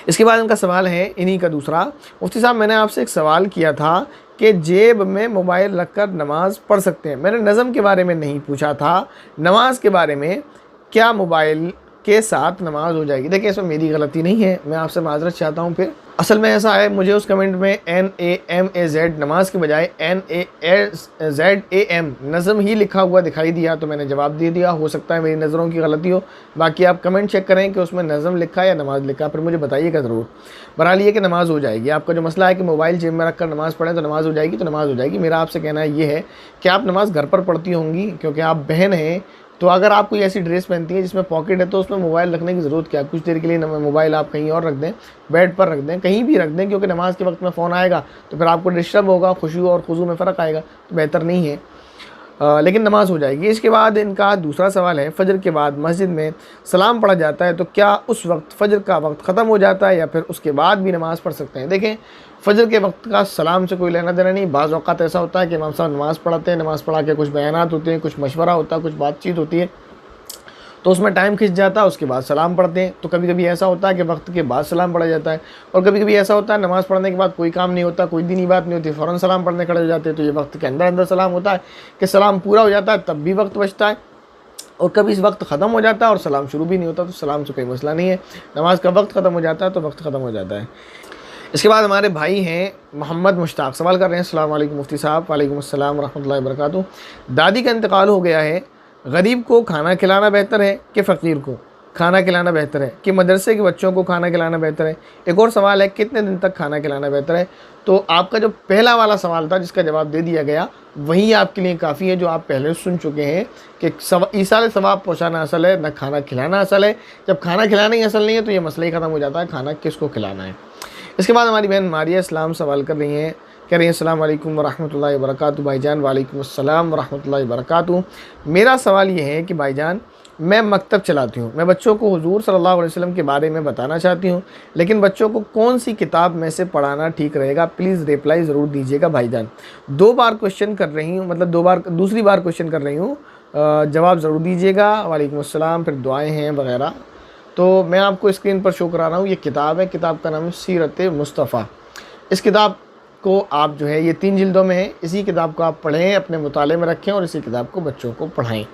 इसके बाद इनका सवाल है इन्हीं का दूसरा, मुफ्ती साहब मैंने आपसे एक सवाल किया था कि जेब में मोबाइल रखकर नमाज़ पढ़ सकते हैं। मैंने नज़म के बारे में नहीं पूछा था, नमाज के बारे में, क्या मोबाइल के साथ नमाज हो जाएगी? देखिए इसमें मेरी गलती नहीं है, मैं आपसे माजरत चाहता हूँ। फिर असल में ऐसा है, मुझे उस कमेंट में NAMAZ नमाज के बजाय NAZAM नज़म ही लिखा हुआ दिखाई दिया, तो मैंने जवाब दे दिया। हो सकता है मेरी नज़रों की गलती हो, बाकी आप कमेंट चेक करें कि उसमें नज़म लिखा है या नमाज लिखा, फिर मुझे बताइएगा ज़रूर। बहरहाल ये कि नमाज़ हो जाएगी। आपका जो मसला है कि मोबाइल जेब में रखकर नमाज़ पढ़ें तो नमाज़ हो जाएगी, तो नमाज़ हो जाएगी। मेरा आपसे कहना ये है कि आप नमाज़ घर पर पढ़ती होंगी, क्योंकि आप बहन हैं, तो अगर आप कोई ऐसी ड्रेस पहनती हैं जिसमें पॉकेट है तो उसमें मोबाइल रखने की ज़रूरत क्या है? कुछ देर के लिए मोबाइल आप कहीं और रख दें, बेड पर रख दें, कहीं भी रख दें, क्योंकि नमाज के वक्त में फ़ोन आएगा तो फिर आपको डिस्टर्ब होगा, खुशू और खुजू में फ़र्क आएगा, तो बेहतर नहीं है। लेकिन नमाज हो जाएगी। इसके बाद इनका दूसरा सवाल है, फ़जर के बाद मस्जिद में सलाम पढ़ा जाता है तो क्या उस वक्त फ़जर का वक्त ख़त्म हो जाता है या फिर उसके बाद भी नमाज़ पढ़ सकते हैं? देखें, फ़जर के वक्त का सलाम से कोई लेना देना नहीं। बाज़ औक़ात ऐसा होता है कि इमाम साहब नमाज़ पढ़ाते हैं, नमाज़ पढ़ा के कुछ बयानात होते हैं, कुछ मशवरा होता है, कुछ बातचीत होती है, तो उसमें टाइम खिंच जाता है, उसके बाद सलाम पढ़ते हैं। तो कभी कभी ऐसा होता है कि वक्त के बाद सलाम पढ़ा जाता है, और कभी कभी ऐसा होता है नमाज़ पढ़ने के बाद कोई काम नहीं होता, कोई दीनी बात नहीं होती, फ़ौरन सलाम पढ़ने खड़े हो जाते हैं। तो ये वक्त के अंदर अंदर सलाम होता है कि सलाम पूरा हो जाता है तब भी वक्त बचता है, और कभी इस वक्त ख़त्म हो जाता है और सलाम शुरू भी नहीं होता, तो सलाम से कोई मसला नहीं है। नमाज का वक्त ख़त्म हो जाता है तो वक्त ख़त्म हो जाता है। इसके बाद हमारे भाई हैं मोहम्मद मुश्ताक, सवाल कर रहे हैं, अस्सलाम वालेकुम मुफ्ती साहब। वालेकुम अस्सलाम व रहमतुल्लाहि व बरकातुहू। दादी का इंतकाल हो गया है, गरीब को खाना खिलाना बेहतर है कि फ़कीर को खाना खिलाना बेहतर है, कि मदरसे के बच्चों को खाना खिलाना बेहतर है? एक और सवाल है, कितने दिन तक खाना खिलाना बेहतर है? तो आपका जो पहला वाला सवाल था जिसका जवाब दे दिया गया, वही आपके लिए काफ़ी है, जो आप पहले सुन चुके हैं कि ईसाल सवाब पहुँचाना असल है, न खाना खिलाना असल है। जब खाना खिलाना ही असल नहीं है तो ये मसला ही ख़त्म हो जाता है, खाना किसको खिलाना है। इसके बाद हमारी बहन मारिया इस्लाम सवाल कर रही हैं, कह रही हैं अस्सलाम वालेकुम व रहमतुल्लाहि व बरकातुहू। भाईजान वालेकुम अस्सलाम व रहमतुल्लाहि व बरकातुहू। मेरा सवाल ये है कि भाईजान, मैं मकतब चलाती हूँ, मैं बच्चों को हुज़ूर सल्लल्लाहु अलैहि वसल्लम के बारे में बताना चाहती हूँ, लेकिन बच्चों को कौन सी किताब में से पढ़ाना ठीक रहेगा? प्लीज़ रिप्लाई ज़रूर दीजिएगा भाईजान। 2 बार क्वेश्चन कर रही हूँ, मतलब 2 बार, दूसरी बार क्वेश्चन कर रही हूँ, जवाब ज़रूर दीजिएगा। वालेकुम अस्सलाम, फिर दुआएँ हैं वगैरह। तो मैं आपको स्क्रीन पर शो करा रहा हूँ, ये किताब है, किताब का नाम है सीरत मुस्तफ़ा। इस किताब को आप जो है, ये 3 जिल्दों में है, इसी किताब को आप पढ़ें, अपने मुताले में रखें और इसी किताब को बच्चों को पढ़ाएं।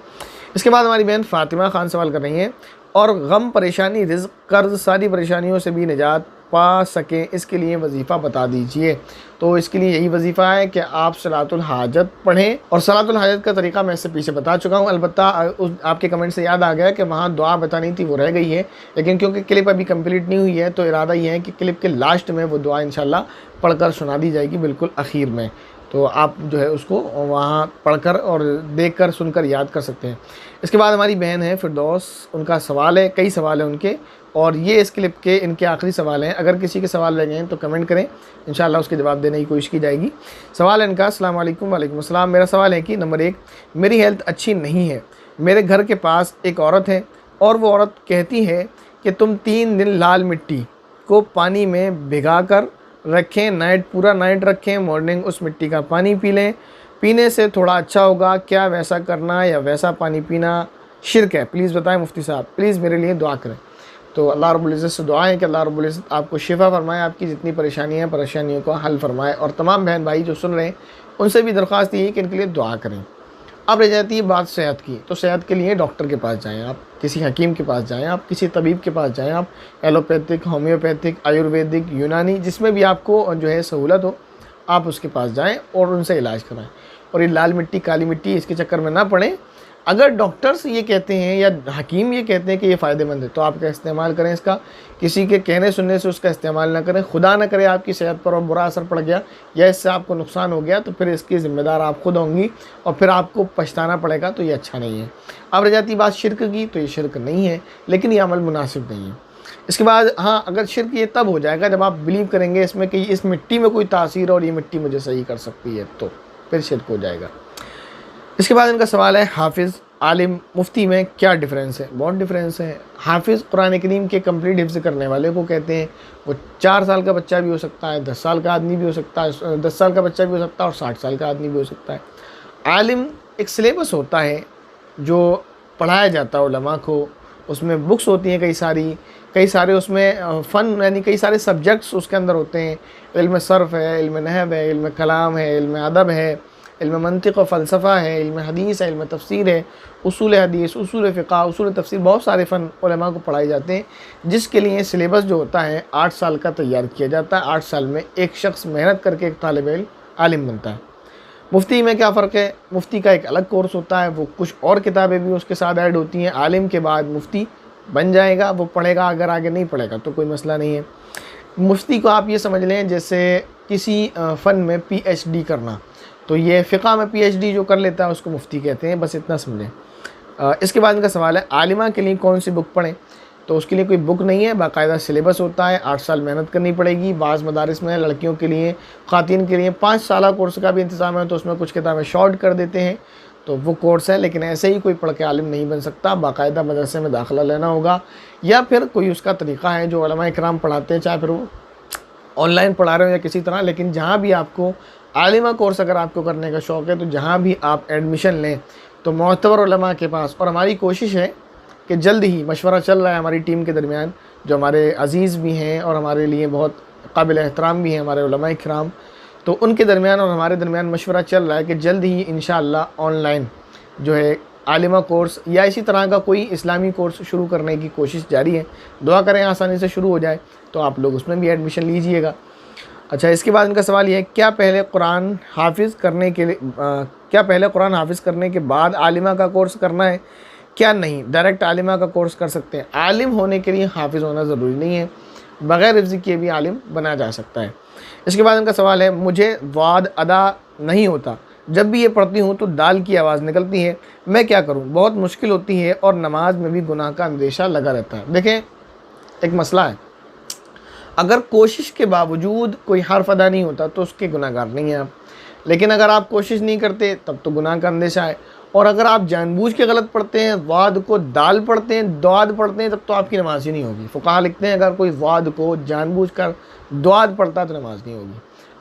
इसके बाद हमारी बहन फ़ातिमा ख़ान सवाल कर रही हैं, और गम, परेशानी, रिज़्क़, कर्ज़, सारी परेशानियों से भी निजात पा सकें, इसके लिए वजीफ़ा बता दीजिए। तो इसके लिए यही वजीफ़ा है कि आप सलातुल हाजत पढ़ें, और सलातुल हाजत का तरीक़ा मैं इससे पीछे बता चुका हूँ। अलबत्ता आपके कमेंट से याद आ गया कि वहाँ दुआ बतानी थी, वो रह गई है, लेकिन क्योंकि क्लिप अभी कंप्लीट नहीं हुई है तो इरादा ये है कि क्लिप के लास्ट में वो दुआ इंशाल्लाह पढ़कर सुना दी जाएगी, बिल्कुल आखिर में। तो आप जो है उसको वहाँ पढ़कर और देखकर सुनकर याद कर सकते हैं। इसके बाद हमारी बहन है फिरदौस, उनका सवाल है, कई सवाल हैं उनके, और ये इस क्लिप के इनके आखिरी सवाल हैं। अगर किसी के सवाल रह गए हैं तो कमेंट करें, इंशाल्लाह उसके जवाब देने की कोशिश की जाएगी। सवाल है इनका, अस्सलाम वालेकुम। वालेकुम अस्सलाम। मेरा सवाल है कि नंबर 1, मेरी हेल्थ अच्छी नहीं है, मेरे घर के पास एक औरत है और वो औरत कहती है कि तुम 3 दिन लाल मिट्टी को पानी में भिगा कर रखें, पूरा नाइट रखें, मॉर्निंग उस मिट्टी का पानी पी लें, पीने से थोड़ा अच्छा होगा, क्या वैसा करना या वैसा पानी पीना शिर्क है? प्लीज़ बताएं मुफ्ती साहब, प्लीज़ मेरे लिए दुआ करें। तो अल्लाह रब्बुल इज़्ज़त से दुआ है कि अल्लाह रब्बुल इज़्ज़त आपको शिफा फरमाए, आपकी जितनी परेशानियाँ हैं परेशानियों को हल फरमाए, और तमाम बहन भाई जो सुन रहे हैं उनसे भी दरख्वास्त यही कि इनके लिए दुआ करें। अब रह जाती है बात सेहत की, तो सेहत के लिए डॉक्टर के पास जाएँ, आप किसी हकीम के पास जाएँ, आप किसी तबीब के पास जाएँ, आप एलोपैथिक, होम्योपैथिक, आयुर्वेदिक, यूनानी, जिसमें भी आपको जो है सहूलत हो आप उसके पास जाएँ और उनसे इलाज कराएँ। और ये लाल मिट्टी, काली मिट्टी, इसके चक्कर में ना पड़ें। अगर डॉक्टर्स ये कहते हैं या हकीम ये कहते हैं कि ये फ़ायदेमंद है तो आपका इस्तेमाल करें इसका, किसी के कहने सुनने से उसका इस्तेमाल ना करें। खुदा ना करे आपकी सेहत पर और बुरा असर पड़ गया या इससे आपको नुकसान हो गया तो फिर इसकी ज़िम्मेदार आप खुद होंगी और फिर आपको पछताना पड़ेगा, तो ये अच्छा नहीं है। अब रह जाती बात शिर्क की, तो ये शिर्क नहीं है, लेकिन ये अमल मुनासिब नहीं है। इसके बाद हाँ, अगर शिर्क ये तब हो जाएगा जब आप बिलीव करेंगे इसमें कि इस मिट्टी में कोई तासीर और ये मिट्टी मुझे सही कर सकती है, तो फिर शिर्क हो जाएगा। इसके बाद इनका सवाल है, हाफिज़, आलिम, मुफ्ती में क्या डिफरेंस है? बहुत डिफरेंस है। हाफिज़ कुरान करीम के कंप्लीट हिफ्ज़ करने वाले को कहते हैं। वो 4 साल का बच्चा भी हो सकता है, 10 साल का आदमी भी हो सकता है, 10 साल का बच्चा भी हो सकता है और 60 साल का आदमी भी हो सकता है। आलिम एक सिलेबस होता है जो पढ़ाया जाता है उलमा को, उसमें बुक्स होती हैं कई सारे उसमें फ़न यानी कई सारे सब्जेक्ट्स उसके अंदर होते हैं। इल्म सर्फ़ है, इल्म नहव है, इल्म कलाम है, इल्म अदब है, इल्म मंतिक़ व फ़लसफ़ा है, इल्म हदीस है, इल्म तफ़सीर है, उसूल हदीस, उसूल फ़िक़्ह, उसूल तफ़सीर, बहुत सारे फ़न उलमा को पढ़ाए जाते हैं, जिसके लिए सिलेबस जो होता है 8 साल का तैयार किया जाता है। 8 साल में एक शख्स मेहनत करके एक तालिब इल्म आलिम बनता है। मुफ्ती में क्या फ़र्क है? मुफ्ती का एक अलग कोर्स होता है, वो कुछ और किताबें भी उसके साथ ऐड होती हैं। आलिम के बाद मुफ्ती बन जाएगा, वो पढ़ेगा, अगर आगे नहीं पढ़ेगा तो कोई मसला नहीं है। मुफ्ती को आप ये समझ लें जैसे किसी फ़न में पीएचडी करना, तो ये फ़िक़्ह में पीएचडी जो कर लेता है उसको मुफ्ती कहते हैं, बस इतना समझें। इसके बाद इनका सवाल है आलिमा के लिए कौन सी बुक पढ़ें? तो उसके लिए कोई बुक नहीं है, बाकायदा सिलेबस होता है, 8 साल मेहनत करनी पड़ेगी। बाज़ मदारिस में लड़कियों के लिए, ख़वातीन के लिए 5 साल कोर्स का भी इंतज़ाम है, तो उसमें कुछ किताबें शॉर्ट कर देते हैं, तो वो कोर्स है। लेकिन ऐसे ही कोई पढ़ के आलिम नहीं बन सकता, बाकायदा मदरसे में दाखिला लेना होगा, या फिर कोई उसका तरीक़ा है जो उलमा इकराम पढ़ाते हैं, चाहे फिर वो ऑनलाइन पढ़ा रहे हो या किसी तरह। लेकिन जहाँ भी आपको आलिमा कोर्स अगर आपको करने का शौक़ है, तो जहाँ भी आप एडमिशन लें तो मोतबर उलमा के पास, और हमारी कोशिश है कि जल्द ही मशवरा चल रहा है हमारी टीम के दरमियान, जो हमारे अज़ीज़ भी हैं और हमारे लिए बहुत काबिल एहतराम भी हैं, हमारे उलमा इकराम, तो उनके दरमियान और हमारे दरमियान मशवरा चल रहा है कि जल्द ही इंशाअल्लाह ऑनलाइन जो है आलिमा कोर्स या इसी तरह का कोई इस्लामी कोर्स शुरू करने की कोशिश जारी है। दुआ करें आसानी से शुरू हो जाए, तो आप लोग उसमें भी एडमिशन लीजिएगा। अच्छा, इसके बाद इनका सवाल ये है, क्या पहले कुरान हाफिज़ करने के बाद आलिमा का कोर्स करना है? क्या नहीं, डायरेक्ट आलिमा का कोर्स कर सकते हैं? आलिम होने के लिए हाफिज़ होना ज़रूरी नहीं है, बग़ैर हिफ्ज़ के भी आलिम बना जा सकता है। इसके बाद इनका सवाल है, मुझे वाद अदा नहीं होता, जब भी ये पढ़ती हूँ तो दाल की आवाज़ निकलती है, मैं क्या करूँ? बहुत मुश्किल होती है और नमाज में भी गुनाह का अंदेशा लगा रहता है। देखें, एक मसला है, अगर कोशिश के बावजूद कोई हर्फ अदा नहीं होता तो उसके गुनाहगार नहीं हैं आप, लेकिन अगर आप कोशिश नहीं करते तब तो गुनाह का अंदेशा है। और अगर आप जानबूझ के गलत पढ़ते हैं, वाद को दाल पढ़ते हैं, द्वाद पढ़ते हैं, तब तो आपकी नमाज ही नहीं होगी। फ़ुक़हा लिखते हैं अगर कोई वाद को जानबूझ कर द्वाद पढ़ता है तो नमाज नहीं होगी।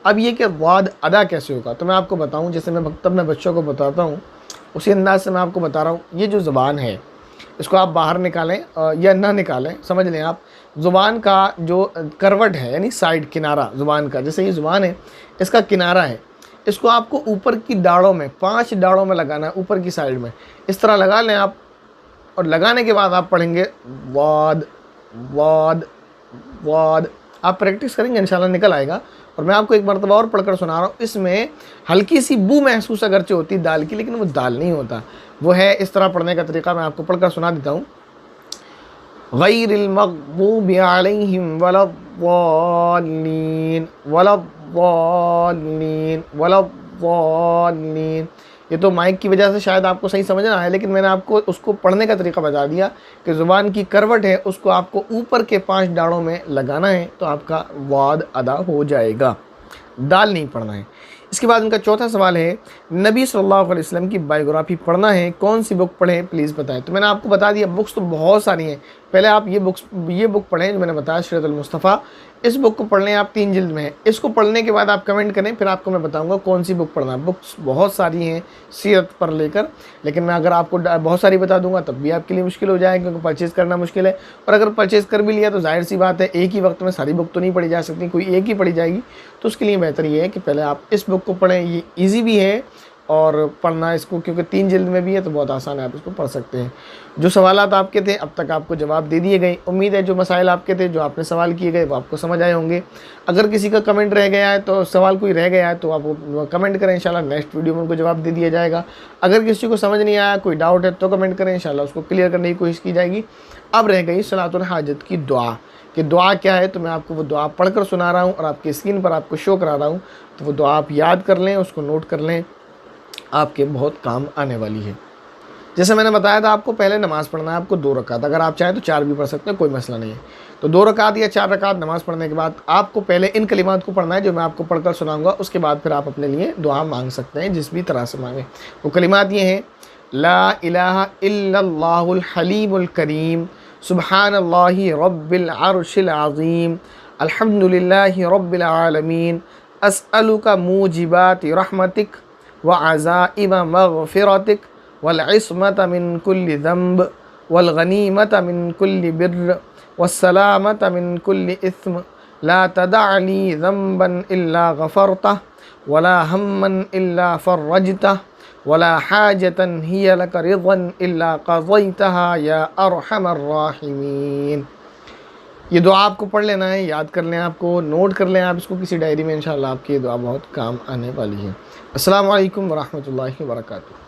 अब ये कि वाद अदा कैसे होगा, तो मैं आपको बताऊँ, जैसे मैं मकतब में बच्चों को बताता हूँ उसी अंदाज से मैं आपको बता रहा हूँ। ये जो ज़ुबान है इसको आप बाहर निकालें या ना निकालें, समझ लें आप, ज़ुबान का जो करवट है यानी साइड, किनारा ज़ुबान का, जैसे ये ज़ुबान है इसका किनारा है, इसको आपको ऊपर की दाढ़ों में, 5 दाढ़ों में लगाना है, ऊपर की साइड में इस तरह लगा लें आप। और लगाने के बाद आप पढ़ेंगे वाद वाद वाद। आप प्रैक्टिस करेंगे इंशाल्लाह निकल आएगा। और मैं आपको एक मरतबा और पढ़कर सुना रहा हूँ, इसमें हल्की सी बू महसूस अगरचे होती है दाल की, लेकिन वो दाल नहीं होता, वो है इस तरह पढ़ने का तरीका। मैं आपको पढ़कर सुना देता हूँ। गैरिल मग़ज़ूबि अलैहिम वलद्दाल्लीन वलद्दाल्लीन वलद्दाल्लीन। ये तो माइक की वजह से शायद आपको सही समझ ना आए, लेकिन मैंने आपको उसको पढ़ने का तरीका बता दिया कि ज़ुबान की करवट है उसको आपको ऊपर के 5 दाढ़ों में लगाना है, तो आपका वाद अदा हो जाएगा, दाल नहीं पढ़ना है। इसके बाद उनका चौथा सवाल है, नबी सल्लल्लाहु अलैहि वसल्लम की बायोग्राफ़ी पढ़ना है, कौन सी बुक पढ़ें प्लीज़ बताएं। तो मैंने आपको बता दिया, बुक्स तो बहुत सारी हैं। पहले आप ये बुक पढ़ें जो मैंने बताया, सीरतुल मुस्तफ़ा। इस बुक को पढ़ लें आप, 3 जिल्द में है। इसको पढ़ने के बाद आप कमेंट करें, फिर आपको मैं बताऊंगा कौन सी बुक पढ़ना है। बुक्स बहुत सारी हैं सीरत पर लेकर, लेकिन मैं अगर आपको बहुत सारी बता दूंगा तब भी आपके लिए मुश्किल हो जाएगा, क्योंकि परचेज़ करना मुश्किल है। और अगर परचेज़ कर भी लिया तो जाहिर सी बात है एक ही वक्त में सारी बुक तो नहीं पढ़ी जा सकती, कोई एक ही पढ़ी जाएगी। तो उसके लिए बेहतर ये है कि पहले आप इस बुक को पढ़ें, ये ईजी भी है और पढ़ना इसको, क्योंकि 3 जिल्द में भी है तो बहुत आसान है, आप इसको पढ़ सकते हैं। जो सवालात आपके थे अब तक आपको जवाब दे दिए गए। उम्मीद है जो मसाइल आपके थे, जो आपने सवाल किए गए, वो आपको समझ आए होंगे। अगर किसी का कमेंट रह गया है, तो सवाल कोई रह गया है तो आप कमेंट करें, इंशाल्लाह नेक्स्ट वीडियो में उनको जवाब दे दिया जाएगा। अगर किसी को समझ नहीं आया, कोई डाउट है तो कमेंट करें, इंशाल्लाह उसको क्लियर करने की कोशिश की जाएगी। अब रह गई सलातुल हाजत की दुआ, कि दुआ क्या है, तो मैं आपको वो दुआ पढ़कर सुना रहा हूँ और आपकी स्क्रीन पर आपको शो करा रहा हूँ। तो वो दुआ आप याद कर लें, उसको नोट कर लें, आपके बहुत काम आने वाली है। जैसे मैंने बताया था आपको, पहले नमाज़ पढ़ना है आपको 2 रकात, अगर आप चाहें तो 4 भी पढ़ सकते हैं, कोई मसला नहीं है। तो 2 रकात या 4 रकात नमाज़ पढ़ने के बाद आपको पहले इन कलिमात को पढ़ना है जो मैं आपको पढ़कर सुनाऊंगा। उसके बाद फिर आप अपने लिए दुआ मांग सकते हैं, जिस भी तरह से मांगें। वो कलिमात ये हैं, ला इलाहा इल्लल्लाहुल हलीमुल करीम, सुब्हानल्लाहि रब्बिल अर्शिल अज़ीम, अल्हम्दुलिल्लाहि रब्बिल आलमीन, अस्अलुका मूजिबाति रहमतिक व अज़ाइम मग़फ़िरतिक वल इस्मत मिन कुल्लि ज़ंब वल गनीमत मिन कुल्लि बिर्र वस्सलामत मिन कुल्लि इस्म ला तदअली ज़ंबन इल्ला गफ़रतह वला हम्मन इल्ला फ़र्रजतह वला हाजतन हिय लक रिज़न इल्ला क़ज़यतहा या अरहमर राहिमीन। ये दुआ आपको पढ़ लेना है, याद कर लें, आपको नोट कर लें आप इसको किसी डायरी में, इंशाअल्लाह आपकी ये दुआ बहुत काम आने वाली है। अस्सलामु अलैकुम वरहमतुल्लाहि वबरकातुहू।